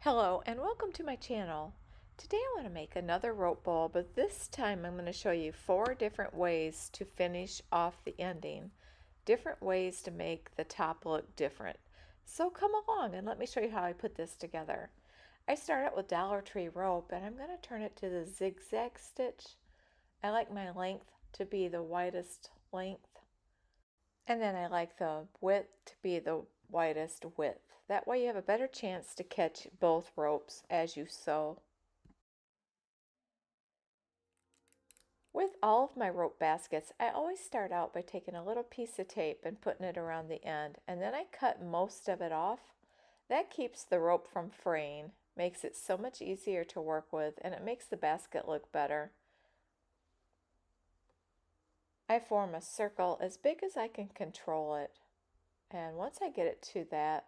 Hello and welcome to my channel. Today I want to make another rope ball, but this time I'm going to show you 4 different ways to finish off the ending. Different ways to make the top look different. So come along and let me show you how I put this together. I start out with Dollar Tree rope and I'm going to turn it to the zigzag stitch. I like my length to be the widest length. And then I like the width to be the widest width. That way you have a better chance to catch both ropes as you sew. With all of my rope baskets, I always start out by taking a little piece of tape and putting it around the end, and then I cut most of it off. That keeps the rope from fraying, makes it so much easier to work with, and it makes the basket look better. I form a circle as big as I can control it, and once I get it to that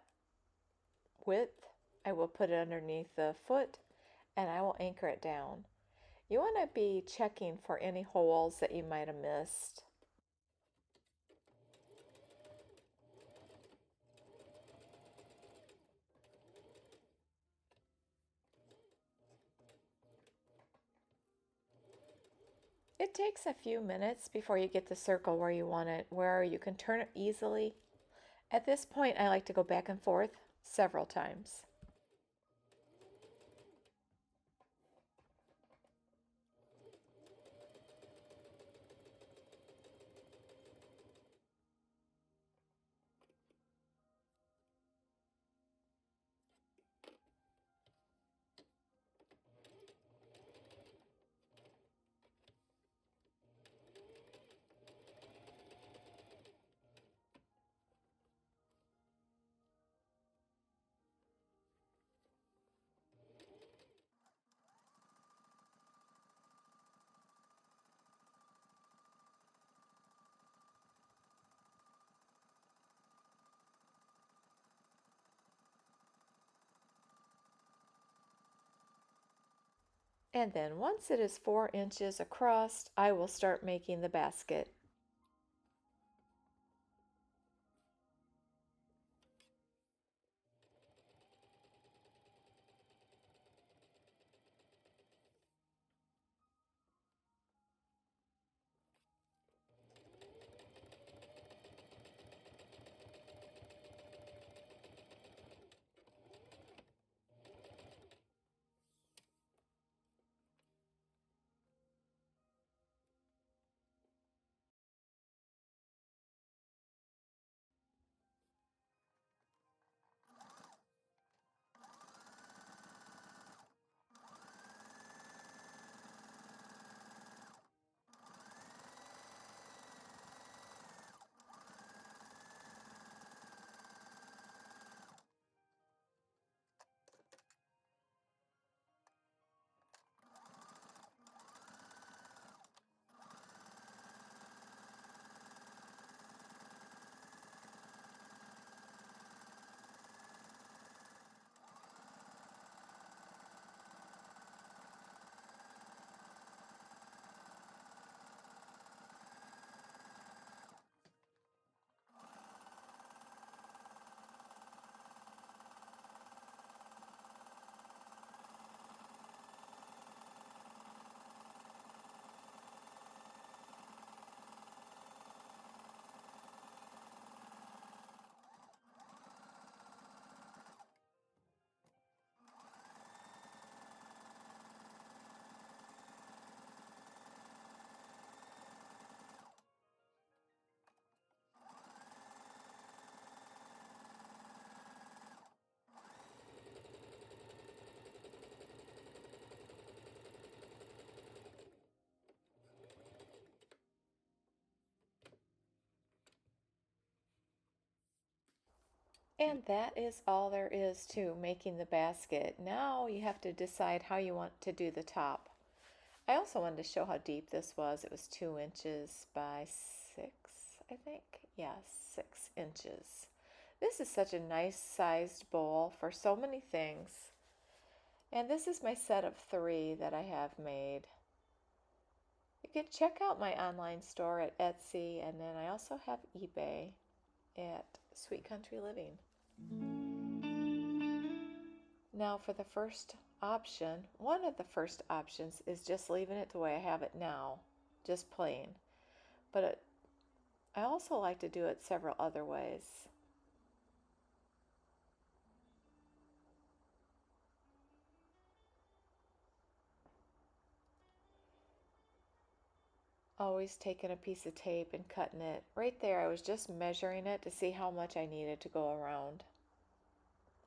width, I will put it underneath the foot and I will anchor it down. You want to be checking for any holes that you might have missed. It takes a few minutes before you get the circle where you want it, where you can turn it easily. At this point, I like to go back and forth several times. And then once it is 4 inches across, I will start making the basket. And that is all there is to making the basket. Now you have to decide how you want to do the top. I also wanted to show how deep this was. It was 2 inches by 6, I think. Yeah, 6 inches. This is such a nice sized bowl for so many things. And this is my set of 3 that I have made. You can check out my online store at Etsy, and then I also have eBay at Sweet Country Living. Now for the first option, one of the first options is just leaving it the way I have it now, just plain. But I also like to do it several other ways. Always taking a piece of tape and cutting it. Right there, I was just measuring it to see how much I needed to go around.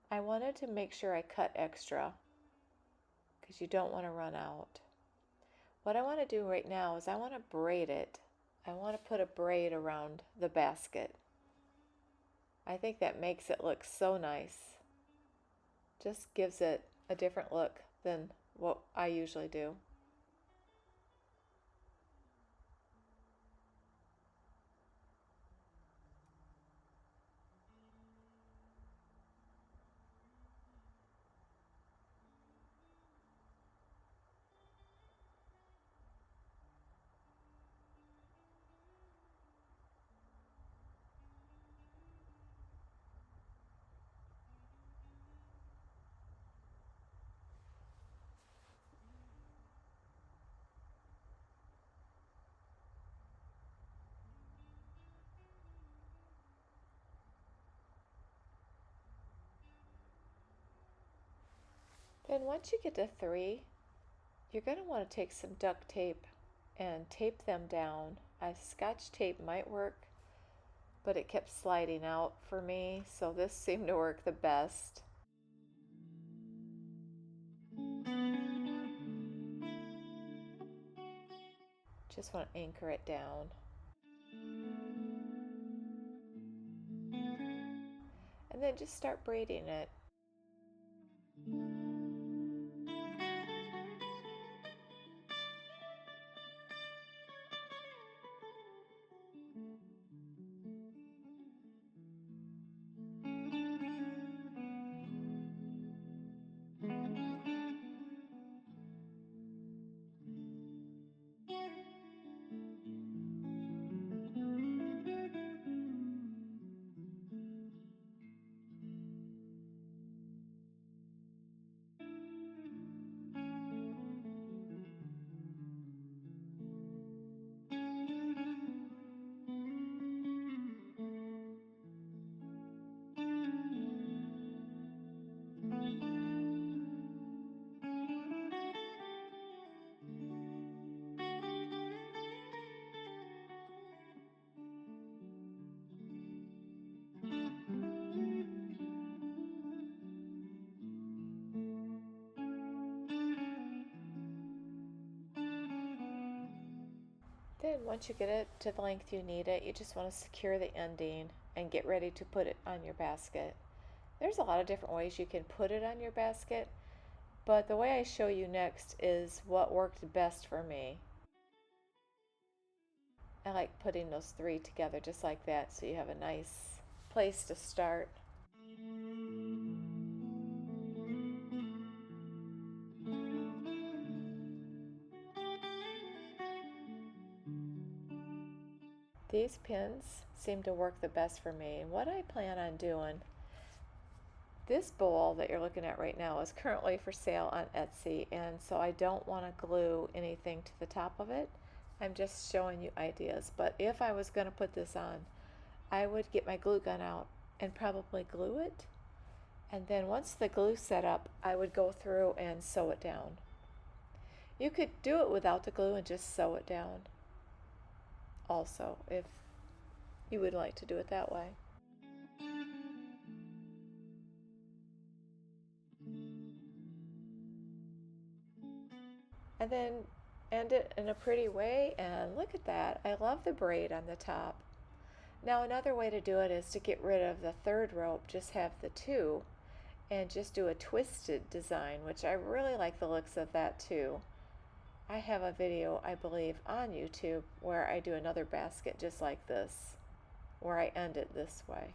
I wanted to make sure I cut extra because you don't want to run out. What I want to do right now is I want to braid it. I want to put a braid around the basket. I think that makes it look so nice. Just gives it a different look than what I usually do. Then once you get to 3, you're going to want to take some duct tape and tape them down. Scotch tape might work, but it kept sliding out for me, so this seemed to work the best. Just want to anchor it down. And then just start braiding it. Then once you get it to the length you need it, you just want to secure the ending and get ready to put it on your basket. There's a lot of different ways you can put it on your basket, but the way I show you next is what worked best for me. I like putting those 3 together just like that so you have a nice place to start. These pins seem to work the best for me. And what I plan on doing, this bowl that you're looking at right now is currently for sale on Etsy, and so I don't want to glue anything to the top of it. I'm just showing you ideas, but if I was going to put this on, I would get my glue gun out and probably glue it, and then once the glue's set up, I would go through and sew it down. You could do it without the glue and just sew it down also, if you would like to do it that way. And then end it in a pretty way, and look at that. I love the braid on the top. Now another way to do it is to get rid of the 3rd rope, just have the 2 and just do a twisted design, which I really like the looks of that too. I have a video, I believe, on YouTube where I do another basket just like this, where I end it this way.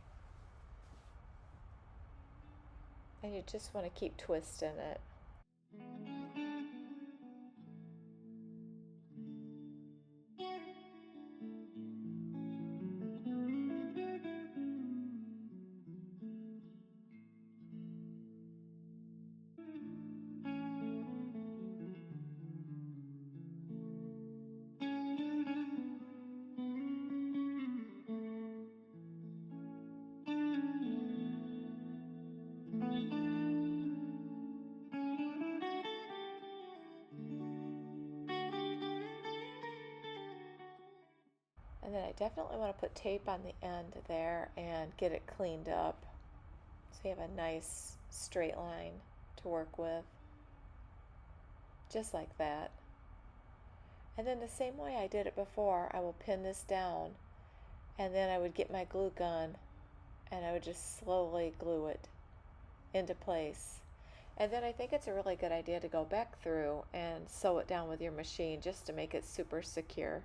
And you just want to keep twisting it. I definitely want to put tape on the end there and get it cleaned up so you have a nice straight line to work with, just like that. And then the same way I did it before, I will pin this down, and then I would get my glue gun and I would just slowly glue it into place. And then I think it's a really good idea to go back through and sew it down with your machine just to make it super secure.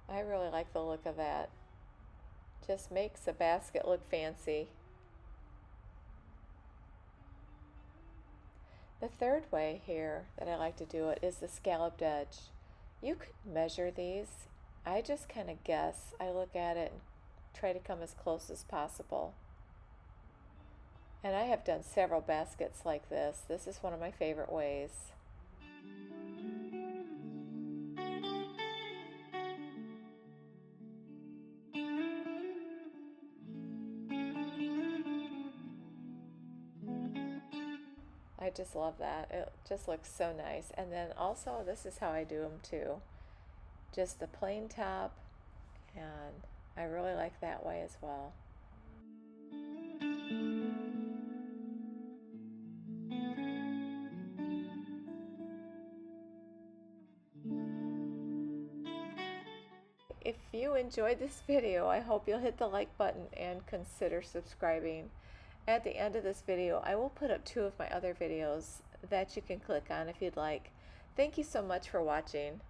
I really like the look of that. Just makes a basket look fancy. The third way here that I like to do it is the scalloped edge. You could measure these. I just kind of guess. I look at it and try to come as close as possible. And I have done several baskets like this. This is one of my favorite ways. I just love that. It just looks so nice. And then also, this is how I do them too. Just the plain top, and I really like that way as well. If you enjoyed this video, I hope you'll hit the like button and consider subscribing. At the end of this video, I will put up 2 of my other videos that you can click on if you'd like. Thank you so much for watching.